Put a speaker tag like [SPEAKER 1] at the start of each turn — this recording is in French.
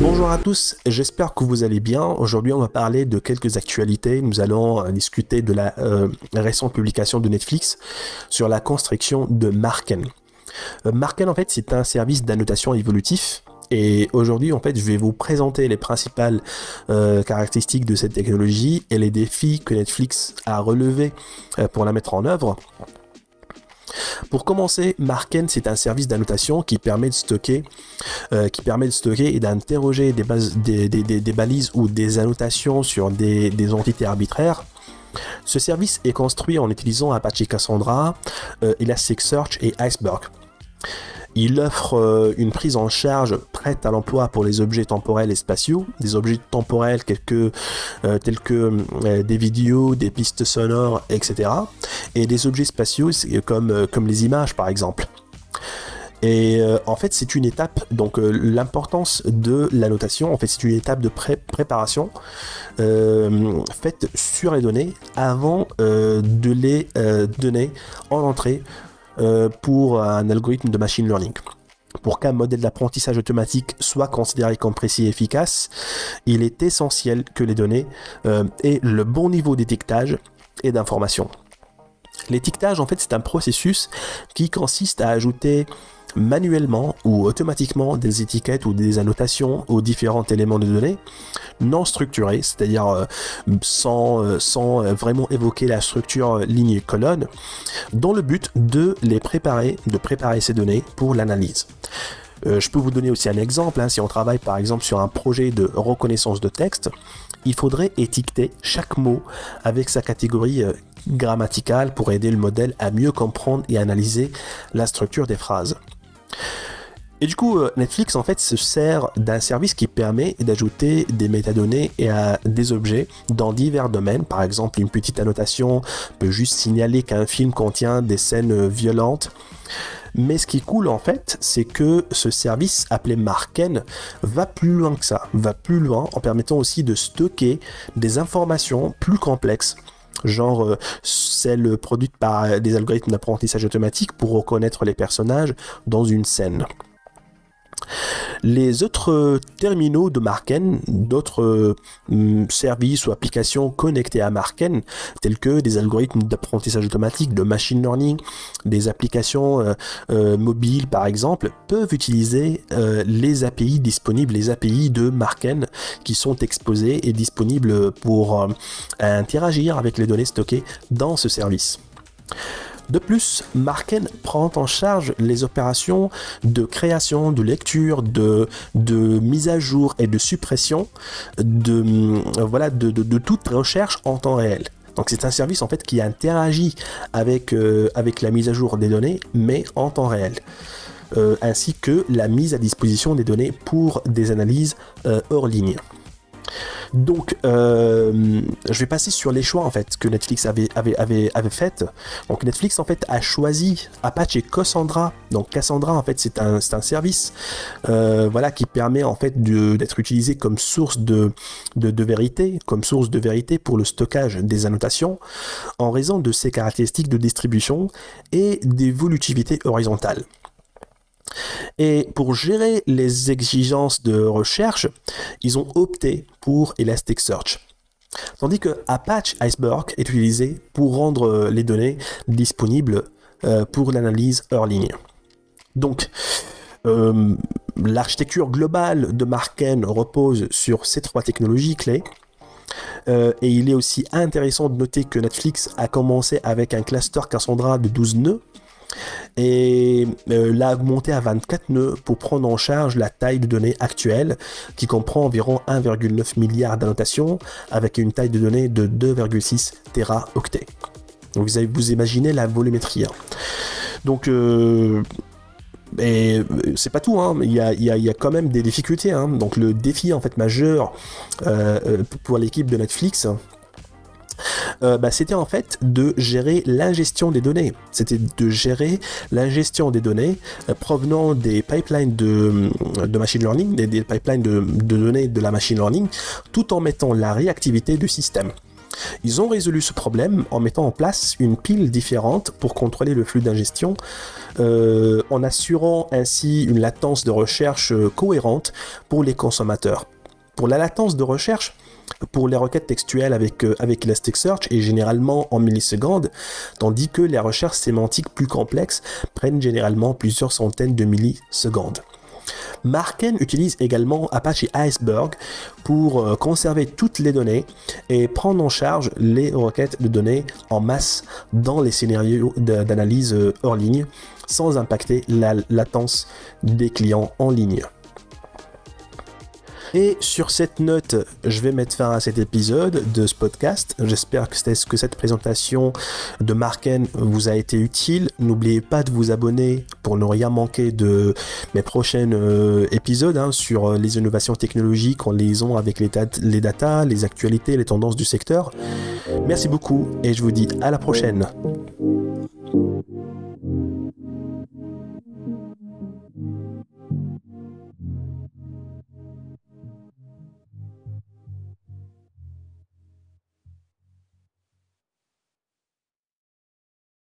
[SPEAKER 1] Bonjour à tous, j'espère que vous allez bien. Aujourd'hui, on va parler de quelques actualités. Nous allons discuter de la récente publication de Netflix sur la construction de Marken. Marken, en fait, c'est un service d'annotation évolutif. Et aujourd'hui, en fait, je vais vous présenter les principales caractéristiques de cette technologie et les défis que Netflix a relevés pour la mettre en œuvre. Pour commencer, Marken, c'est un service d'annotation qui permet de stocker et d'interroger des balises ou des annotations sur des entités arbitraires. Ce service est construit en utilisant Apache Cassandra, Elasticsearch et Iceberg. Il offre une prise en charge prête à l'emploi pour les objets temporels et spatiaux, des objets temporels tels que des vidéos, des pistes sonores, etc. Et des objets spatiaux comme les images par exemple. Et en fait, c'est une étape, donc l'importance de l'annotation, en fait, c'est une étape de préparation faite sur les données avant de les donner en entrée pour un algorithme de machine learning. Pour qu'un modèle d'apprentissage automatique soit considéré comme précis et efficace, il est essentiel que les données aient le bon niveau d'étiquetage et d'information. L'étiquetage, en fait, c'est un processus qui consiste à ajouter manuellement ou automatiquement des étiquettes ou des annotations aux différents éléments de données non structurés, c'est-à-dire sans vraiment évoquer la structure ligne et colonne, dans le but de préparer ces données pour l'analyse. Je peux vous donner aussi un exemple, si on travaille par exemple sur un projet de reconnaissance de texte, il faudrait étiqueter chaque mot avec sa catégorie grammaticale pour aider le modèle à mieux comprendre et analyser la structure des phrases. Et du coup, Netflix en fait se sert d'un service qui permet d'ajouter des métadonnées et des objets dans divers domaines. Par exemple, une petite annotation peut juste signaler qu'un film contient des scènes violentes. Mais ce qui est cool en fait, c'est que ce service appelé Marken va plus loin que ça, va plus loin en permettant aussi de stocker des informations plus complexes, genre celles produites par des algorithmes d'apprentissage automatique pour reconnaître les personnages dans une scène. Les autres terminaux de Marken, d'autres services ou applications connectés à Marken, tels que des algorithmes d'apprentissage automatique, de machine learning, des applications mobiles par exemple, peuvent utiliser les API disponibles, les API de Marken qui sont exposées et disponibles pour interagir avec les données stockées dans ce service. De plus, Marken prend en charge les opérations de création, de lecture, de mise à jour et de suppression de toute recherche en temps réel. Donc c'est un service en fait qui interagit avec la mise à jour des données, mais en temps réel. Ainsi que la mise à disposition des données pour des analyses hors ligne. Donc, je vais passer sur les choix en fait que Netflix avait fait. Donc, Netflix en fait a choisi Apache Cassandra. Donc, Cassandra en fait c'est un service, qui permet en fait d'être utilisé comme source de vérité, pour le stockage des annotations, en raison de ses caractéristiques de distribution et d'évolutivité horizontale. Et pour gérer les exigences de recherche, ils ont opté pour Elasticsearch. Tandis que Apache Iceberg est utilisé pour rendre les données disponibles pour l'analyse hors ligne. Donc, l'architecture globale de Marken repose sur ces trois technologies clés. Et il est aussi intéressant de noter que Netflix a commencé avec un cluster Cassandra de 12 nœuds, et l'a augmenté à 24 nœuds pour prendre en charge la taille de données actuelle qui comprend environ 1,9 milliard d'annotations avec une taille de données de 2,6 téraoctets. Donc vous imaginez la volumétrie. Donc c'est pas tout, il y a quand même des difficultés. Donc le défi en fait majeur pour l'équipe de Netflix, c'était en fait de gérer l'ingestion des données. C'était de gérer l'ingestion des données provenant des pipelines de machine learning, des pipelines de données de la machine learning, tout en mettant la réactivité du système. Ils ont résolu ce problème en mettant en place une pile différente pour contrôler le flux d'ingestion, en assurant ainsi une latence de recherche cohérente pour les consommateurs. Pour la latence de recherche, pour les requêtes textuelles avec Elasticsearch est généralement en millisecondes, tandis que les recherches sémantiques plus complexes prennent généralement plusieurs centaines de millisecondes. Marken utilise également Apache Iceberg pour conserver toutes les données et prendre en charge les requêtes de données en masse dans les scénarios d'analyse hors ligne, sans impacter la latence des clients en ligne. Et sur cette note, je vais mettre fin à cet épisode de ce podcast. J'espère que cette présentation de Marken vous a été utile. N'oubliez pas de vous abonner pour ne rien manquer de mes prochains épisodes sur les innovations technologiques en liaison avec les datas, les actualités, les tendances du secteur. Merci beaucoup et je vous dis à la prochaine.